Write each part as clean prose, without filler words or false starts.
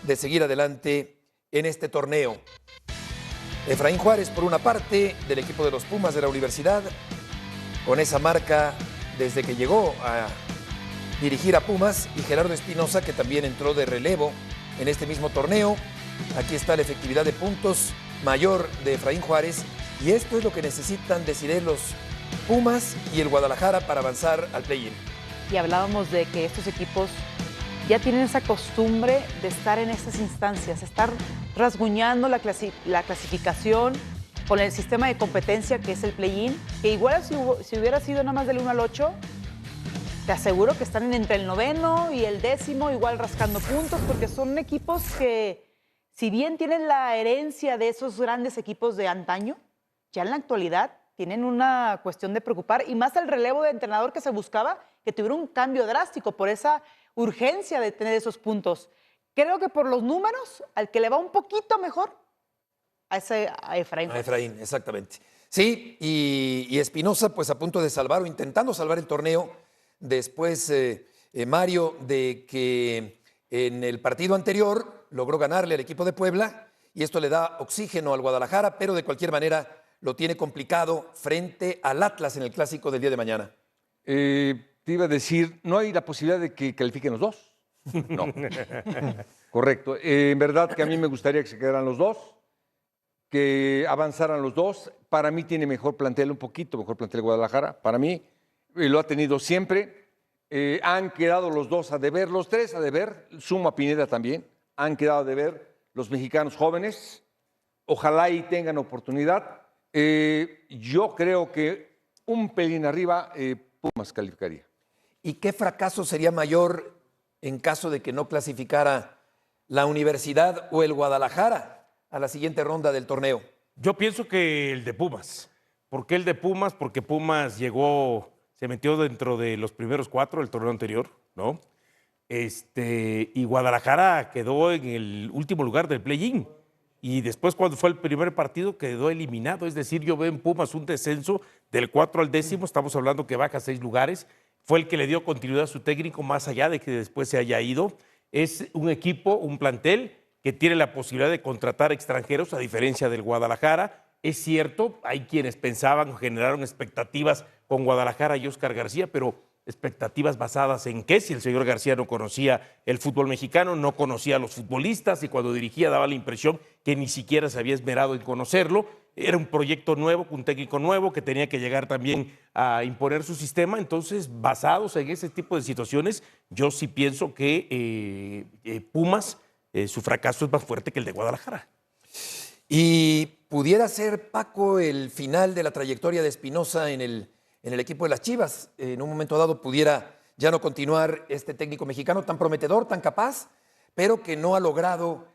de seguir adelante en este torneo. Efraín Juárez, por una parte, del equipo de los Pumas de la universidad, con esa marca desde que llegó a dirigir a Pumas, y Gerardo Espinosa, que también entró de relevo en este mismo torneo. Aquí está la efectividad de puntos mayor de Efraín Juárez, y esto es lo que necesitan decidir los Pumas y el Guadalajara para avanzar al play-in. Y hablábamos de que estos equipos ya tienen esa costumbre de estar en estas instancias, estar rasguñando la clasificación con el sistema de competencia que es el play-in, que igual si hubiera sido nada más del 1 al 8, te aseguro que están entre el 9º y el 10º, igual rascando puntos, porque son equipos que, si bien tienen la herencia de esos grandes equipos de antaño, ya en la actualidad tienen una cuestión de preocupar, y más el relevo de entrenador que se buscaba, que tuviera un cambio drástico por esa urgencia de tener esos puntos. Creo que por los números, al que le va un poquito mejor, a Efraín. A Efraín, exactamente. Sí, y Espinosa, pues a punto de salvar o intentando salvar el torneo, después, Mario, de que en el partido anterior logró ganarle al equipo de Puebla, y esto le da oxígeno al Guadalajara, pero de cualquier manera lo tiene complicado frente al Atlas en el clásico del día de mañana. Te iba a decir, no hay la posibilidad de que califiquen los dos. No. Correcto. En verdad que a mí me gustaría que se quedaran los dos, que avanzaran los dos. Para mí tiene mejor plantel, un poquito mejor plantel Guadalajara. Para mí, lo ha tenido siempre. Han quedado los dos a deber, los tres a deber, sumo a Pineda también. Han quedado a deber los mexicanos jóvenes. Ojalá y tengan oportunidad. Yo creo que un pelín arriba Pumas calificaría. ¿Y qué fracaso sería mayor en caso de que no clasificara la universidad o el Guadalajara a la siguiente ronda del torneo? Yo pienso que el de Pumas. ¿Por qué el de Pumas? Porque Pumas se metió dentro de los primeros 4 del torneo anterior, ¿no? Y Guadalajara quedó en el último lugar del play-in. Y después, cuando fue el primer partido, quedó eliminado. Es decir, yo veo en Pumas un descenso del 4 al 10º. Estamos hablando que baja 6 lugares. Fue el que le dio continuidad a su técnico, más allá de que después se haya ido. Es un equipo, un plantel que tiene la posibilidad de contratar extranjeros, a diferencia del Guadalajara. Es cierto, hay quienes pensaban o generaron expectativas con Guadalajara y Óscar García, pero expectativas basadas en qué, si el señor García no conocía el fútbol mexicano, no conocía a los futbolistas, y cuando dirigía daba la impresión que ni siquiera se había esmerado en conocerlo. Era un proyecto nuevo, un técnico nuevo que tenía que llegar también a imponer su sistema. Entonces, basados en ese tipo de situaciones, yo sí pienso que Pumas, su fracaso es más fuerte que el de Guadalajara. ¿Y pudiera ser, Paco, el final de la trayectoria de Espinosa en el equipo de las Chivas? En un momento dado pudiera ya no continuar este técnico mexicano tan prometedor, tan capaz, pero que no ha logrado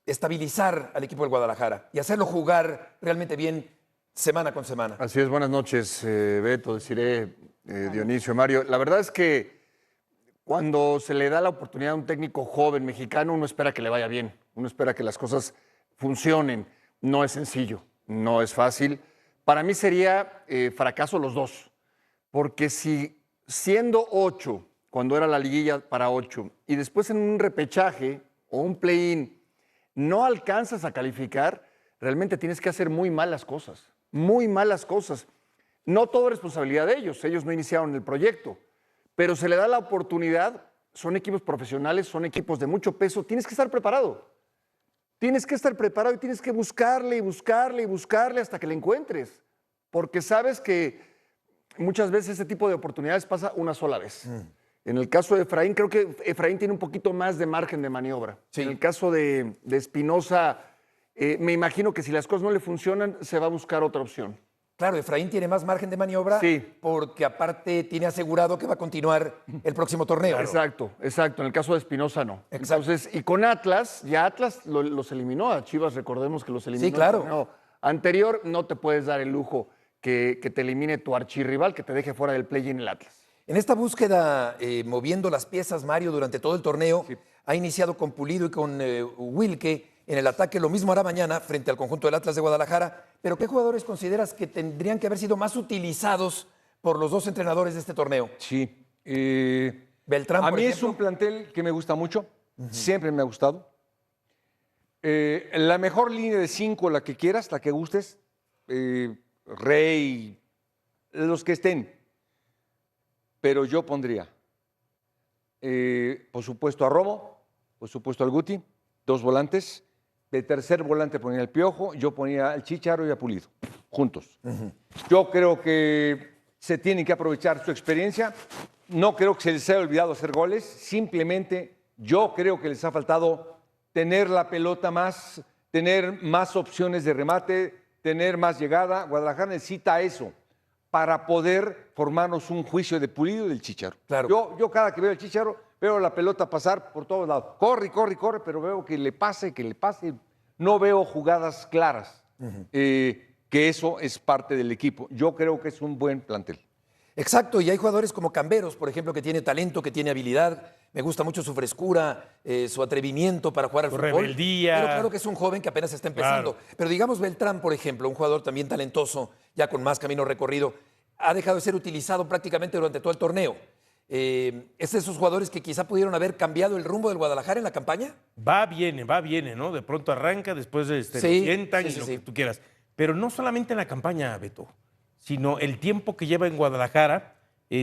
estabilizar al equipo del Guadalajara y hacerlo jugar realmente bien semana con semana. Así es, buenas noches, Beto, Desiree, Dionisio, Mario. La verdad es que cuando se le da la oportunidad a un técnico joven mexicano, uno espera que le vaya bien, uno espera que las cosas funcionen. No es sencillo, no es fácil. Para mí sería fracaso los dos, porque si siendo 8, cuando era la liguilla para 8, y después en un repechaje o un play-in no alcanzas a calificar, realmente tienes que hacer muy malas cosas, muy malas cosas. No todo es responsabilidad de ellos no iniciaron el proyecto, pero se le da la oportunidad, son equipos profesionales, son equipos de mucho peso, tienes que estar preparado. Tienes que estar preparado y tienes que buscarle y buscarle y buscarle hasta que le encuentres, porque sabes que muchas veces ese tipo de oportunidades pasa una sola vez. En el caso de Efraín, creo que Efraín tiene un poquito más de margen de maniobra. Sí. En el caso de Espinosa, me imagino que si las cosas no le funcionan, se va a buscar otra opción. Claro, Efraín tiene más margen de maniobra, sí, porque aparte tiene asegurado que va a continuar el próximo torneo. Claro. Exacto. En el caso de Espinosa, no. Exacto. Entonces, y con Atlas, ya Atlas los eliminó a Chivas, recordemos que los eliminó. Sí, claro. Anterior, no te puedes dar el lujo que te elimine tu archirrival, que te deje fuera del play-in el Atlas. En esta búsqueda, moviendo las piezas, Mario, durante todo el torneo, sí, ha iniciado con Pulido y con Wilke en el ataque. Lo mismo hará mañana frente al conjunto del Atlas de Guadalajara. Pero ¿qué jugadores consideras que tendrían que haber sido más utilizados por los dos entrenadores de este torneo? Sí. Beltrán, a por mí ejemplo. es un plantel que me gusta mucho. Siempre me ha gustado. La mejor línea de 5, la que quieras, la que gustes. Rey, los que estén. Pero yo pondría, por supuesto, a Romo, por supuesto al Guti, 2 volantes. De tercer volante ponía el Piojo, yo ponía al Chícharo y a Pulido, juntos. Yo creo que se tienen que aprovechar su experiencia. No creo que se les haya olvidado hacer goles. Simplemente yo creo que les ha faltado tener la pelota más, tener más opciones de remate, tener más llegada. Guadalajara necesita eso para poder formarnos un juicio de Pulido y del Chícharo. Claro. Yo cada que veo el Chícharo, veo la pelota pasar por todos lados. Corre, pero veo que le pase. No veo jugadas claras. Que eso es parte del equipo. Yo creo que es un buen plantel. Exacto, y hay jugadores como Camberos, por ejemplo, que tiene talento, que tiene habilidad. Me gusta mucho su frescura, su atrevimiento para jugar al fútbol. Rebeldía. Pero claro que es un joven que apenas está empezando. Claro. Pero digamos Beltrán, por ejemplo, un jugador también talentoso, ya con más camino recorrido, ha dejado de ser utilizado prácticamente durante todo el torneo. ¿Es de esos jugadores que quizá pudieron haber cambiado el rumbo del Guadalajara en la campaña? Viene, ¿no? De pronto arranca, después lo sientan y lo que tú quieras. Pero no solamente en la campaña, Beto, sino el tiempo que lleva en Guadalajara.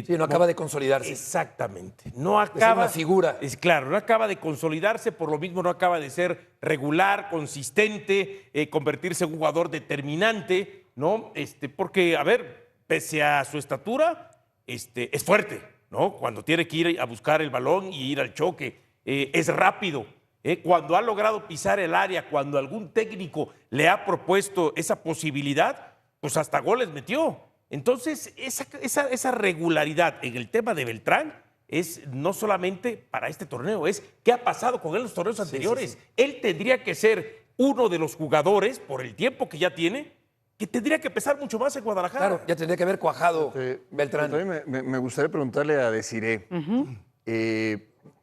No acaba de consolidarse. Exactamente. No Es acaba. una figura. Claro, no acaba de consolidarse, por lo mismo no acaba de ser regular, consistente, convertirse en un jugador determinante, ¿no? Porque, a ver, pese a su estatura, es fuerte, ¿no? Cuando tiene que ir a buscar el balón y ir al choque, es rápido. Cuando ha logrado pisar el área, cuando algún técnico le ha propuesto esa posibilidad, pues hasta goles metió. Entonces, esa regularidad en el tema de Beltrán es no solamente para este torneo, es qué ha pasado con él en los torneos anteriores. Él tendría que ser uno de los jugadores, por el tiempo que ya tiene, que tendría que pesar mucho más en Guadalajara. Claro, ya tendría que haber cuajado Beltrán. También me gustaría preguntarle a Desiré,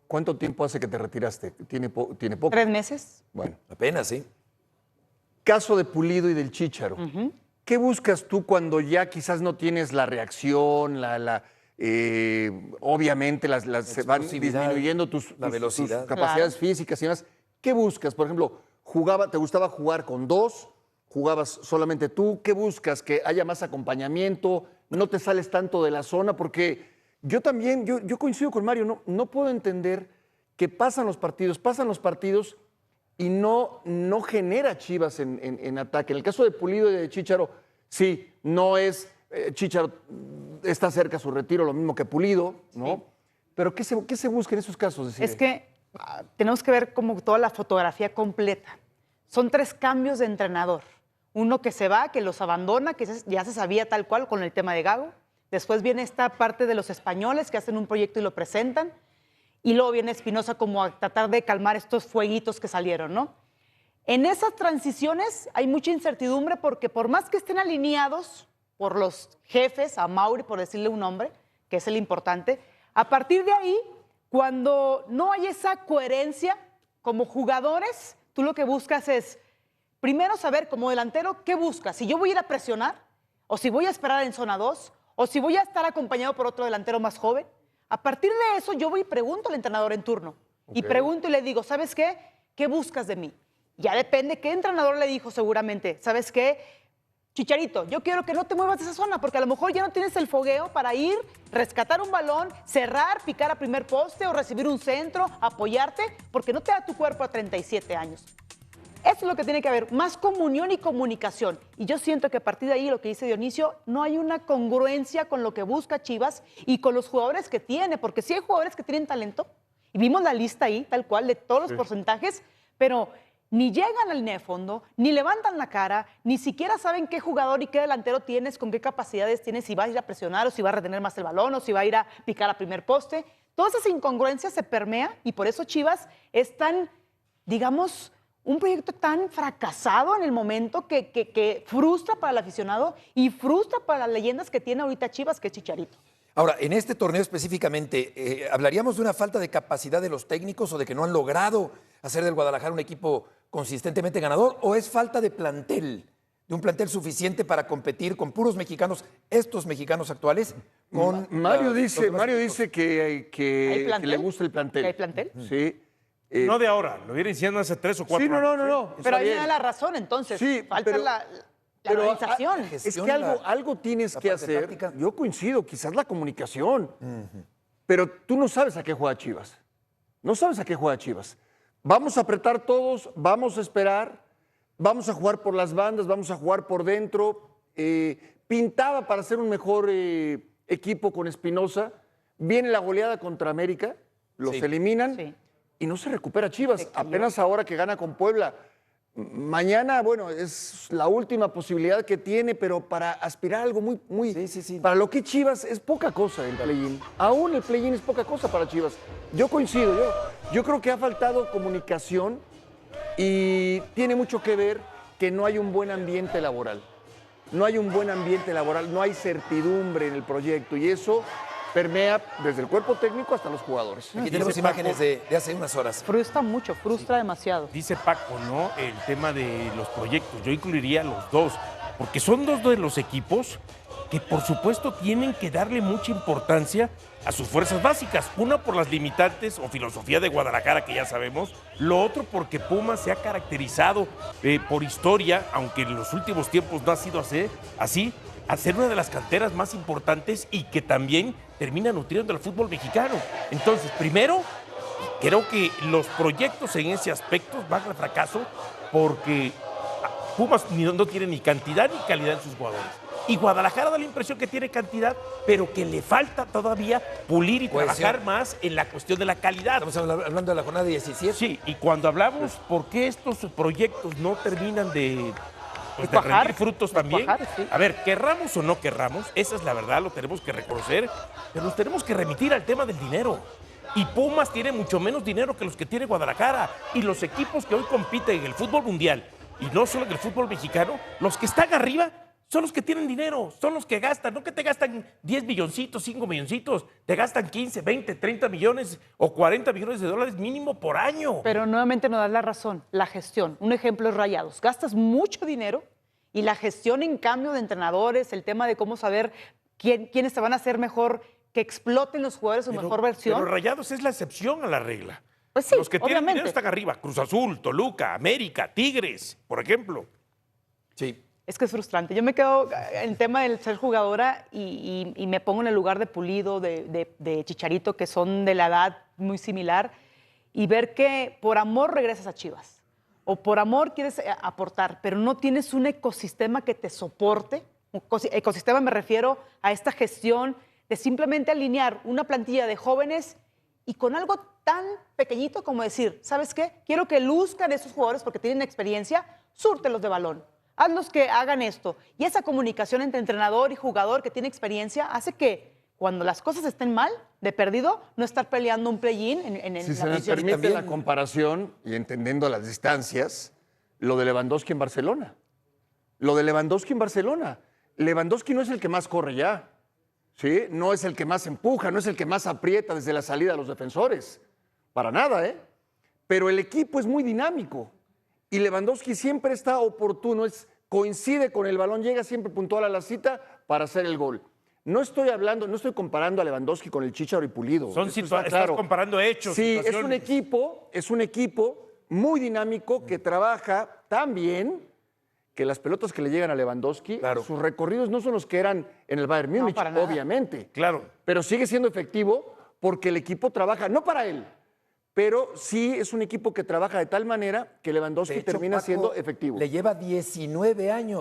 ¿cuánto tiempo hace que te retiraste? ¿Tiene poco? 3 meses. Bueno. Apenas, sí. Caso de Pulido y del Chícharo. ¿Qué buscas tú cuando ya quizás no tienes la reacción, obviamente se van disminuyendo tus velocidad. capacidades físicas y demás? ¿Qué buscas? Por ejemplo, ¿te gustaba jugar con 2? ¿Jugabas solamente tú? ¿Qué buscas? ¿Que haya más acompañamiento? ¿No te sales tanto de la zona? Porque yo también, yo coincido con Mario, no puedo entender que pasan los partidos y no genera Chivas en ataque. En el caso de Pulido y de Chícharo, sí, no es, Chícharo está cerca a su retiro, lo mismo que Pulido, ¿no? Sí. Pero ¿qué se busca en esos casos? Es que tenemos que ver como toda la fotografía completa. Son 3 cambios de entrenador. Uno que se va, que los abandona, que ya se sabía tal cual con el tema de Gago. Después viene esta parte de los españoles que hacen un proyecto y lo presentan. Y luego viene Espinosa como a tratar de calmar estos fueguitos que salieron, ¿no? En esas transiciones hay mucha incertidumbre porque por más que estén alineados por los jefes, a Mauri por decirle un nombre, que es el importante, a partir de ahí, cuando no hay esa coherencia como jugadores, tú lo que buscas es primero saber como delantero qué buscas. Si yo voy a ir a presionar, o si voy a esperar en zona 2, o si voy a estar acompañado por otro delantero más joven. A partir de eso, yo voy y pregunto al entrenador en turno. Okay. Y pregunto y le digo, ¿sabes qué? ¿Qué buscas de mí? Ya depende qué entrenador le dijo seguramente. ¿Sabes qué? Chicharito, yo quiero que no te muevas de esa zona porque a lo mejor ya no tienes el fogueo para ir, rescatar un balón, cerrar, picar a primer poste o recibir un centro, apoyarte, porque no te da tu cuerpo a 37 años. Eso es lo que tiene que haber, más comunión y comunicación. Y yo siento que a partir de ahí, lo que dice Dionisio, no hay una congruencia con lo que busca Chivas y con los jugadores que tiene, porque sí hay jugadores que tienen talento, y vimos la lista ahí, tal cual, de todos los porcentajes, pero ni llegan al línea de fondo, ni levantan la cara, ni siquiera saben qué jugador y qué delantero tienes, con qué capacidades tienes, si va a ir a presionar o si va a retener más el balón o si va a ir a picar a primer poste. Todas esas incongruencias se permea y por eso Chivas es tan, digamos, un proyecto tan fracasado en el momento que frustra para el aficionado y frustra para las leyendas que tiene ahorita Chivas, que es Chicharito. Ahora, en este torneo específicamente, ¿hablaríamos de una falta de capacidad de los técnicos o de que no han logrado hacer del Guadalajara un equipo consistentemente ganador? ¿O es falta de plantel, de un plantel suficiente para competir con puros mexicanos, estos mexicanos actuales? Mario dice que le gusta el plantel. ¿Que hay plantel? Sí. No de ahora, lo viene diciendo hace 3 o 4 Sí, no, años. no, no. Pero está ahí bien. me da la razón, entonces. Sí, falta pero- la pero, organización. ah, Es Gestión que la- algo tienes la que parte hacer. táctica. Yo coincido, quizás la comunicación. Pero tú no sabes a qué juega Chivas. No sabes a qué juega Chivas. Vamos a apretar todos, vamos a esperar, vamos a jugar por las bandas, vamos a jugar por dentro. Pintaba para ser un mejor equipo con Espinosa. Viene la goleada contra América, los Sí. eliminan Sí. y no se recupera Chivas. Se cayó. Apenas ahora que gana con Puebla. Mañana, bueno, es la última posibilidad que tiene, pero para aspirar a algo muy. Sí. Para lo que Chivas es poca cosa el play-in. Aún el play-in es poca cosa para Chivas. Yo coincido, yo creo que ha faltado comunicación y tiene mucho que ver que no hay un buen ambiente laboral. No hay un buen ambiente laboral, no hay certidumbre en el proyecto y eso permea desde el cuerpo técnico hasta los jugadores. Aquí tenemos imágenes de hace unas horas. Frustra mucho, frustra demasiado. Dice Paco, ¿no? El tema de los proyectos. Yo incluiría los dos, porque son dos de los equipos que por supuesto tienen que darle mucha importancia a sus fuerzas básicas. Una por las limitantes o filosofía de Guadalajara, que ya sabemos. Lo otro porque Pumas se ha caracterizado por historia, aunque en los últimos tiempos no ha sido así, a ser una de las canteras más importantes y que también termina nutriendo al fútbol mexicano. Entonces, primero, creo que los proyectos en ese aspecto van al fracaso porque Pumas no tiene ni cantidad ni calidad en sus jugadores. Y Guadalajara da la impresión que tiene cantidad, pero que le falta todavía pulir y Cohesión. trabajar más en la cuestión de la calidad. Estamos hablando de la jornada 17. Sí, y cuando hablamos por qué estos proyectos no terminan de de Cuajar, rendir frutos de también. cuajar, sí. A ver, querramos o no querramos, esa es la verdad, lo tenemos que reconocer, pero nos tenemos que remitir al tema del dinero. Y Pumas tiene mucho menos dinero que los que tiene Guadalajara. Y los equipos que hoy compiten en el fútbol mundial, y no solo en el fútbol mexicano, los que están arriba son los que tienen dinero, son los que gastan, no que te gastan 10 milloncitos, 5 milloncitos, te gastan 15, 20, 30 millones o 40 millones de dólares mínimo por año. Pero nuevamente nos das la razón, la gestión. Un ejemplo es Rayados. Gastas mucho dinero y la gestión en cambio de entrenadores, el tema de cómo saber quiénes te van a hacer mejor, que exploten los jugadores su mejor versión. Pero Rayados es la excepción a la regla. Pues sí, los que tienen obviamente. dinero están arriba. Cruz Azul, Toluca, América, Tigres, por ejemplo. Sí. Es que es frustrante. Yo me quedo en el tema del ser jugadora y me pongo en el lugar de Pulido, de Chicharito, que son de la edad muy similar, y ver que por amor regresas a Chivas o por amor quieres aportar, pero no tienes un ecosistema que te soporte. Ecosistema me refiero a esta gestión de simplemente alinear una plantilla de jóvenes y con algo tan pequeñito como decir, ¿sabes qué? Quiero que luzcan esos jugadores porque tienen experiencia, súrtelos de balón. Hazlos que hagan esto. Y esa comunicación entre entrenador y jugador que tiene experiencia hace que cuando las cosas estén mal, de perdido, no estar peleando un play-in en Si la se me posición. permite también- la comparación y entendiendo las distancias, lo de Lewandowski en Barcelona. Lo de Lewandowski en Barcelona. Lewandowski no es el que más corre ya, ¿sí? No es el que más empuja, no es el que más aprieta desde la salida a los defensores. Para nada, ¿eh? Pero el equipo es muy dinámico y Lewandowski siempre está oportuno, coincide con el balón, llega siempre puntual a la cita para hacer el gol. No estoy comparando a Lewandowski con el Chícharo y Pulido. Son eso está estás claro. comparando hechos. Sí, situaciones. es un equipo muy dinámico que trabaja tan bien que las pelotas que le llegan a Lewandowski, Claro. sus recorridos no son los que eran en el Bayern Múnich, para nada. obviamente. Claro. Pero sigue siendo efectivo porque el equipo trabaja, no para él, pero sí es un equipo que trabaja de tal manera que Lewandowski De hecho, termina Paco siendo efectivo. Le lleva 19 años.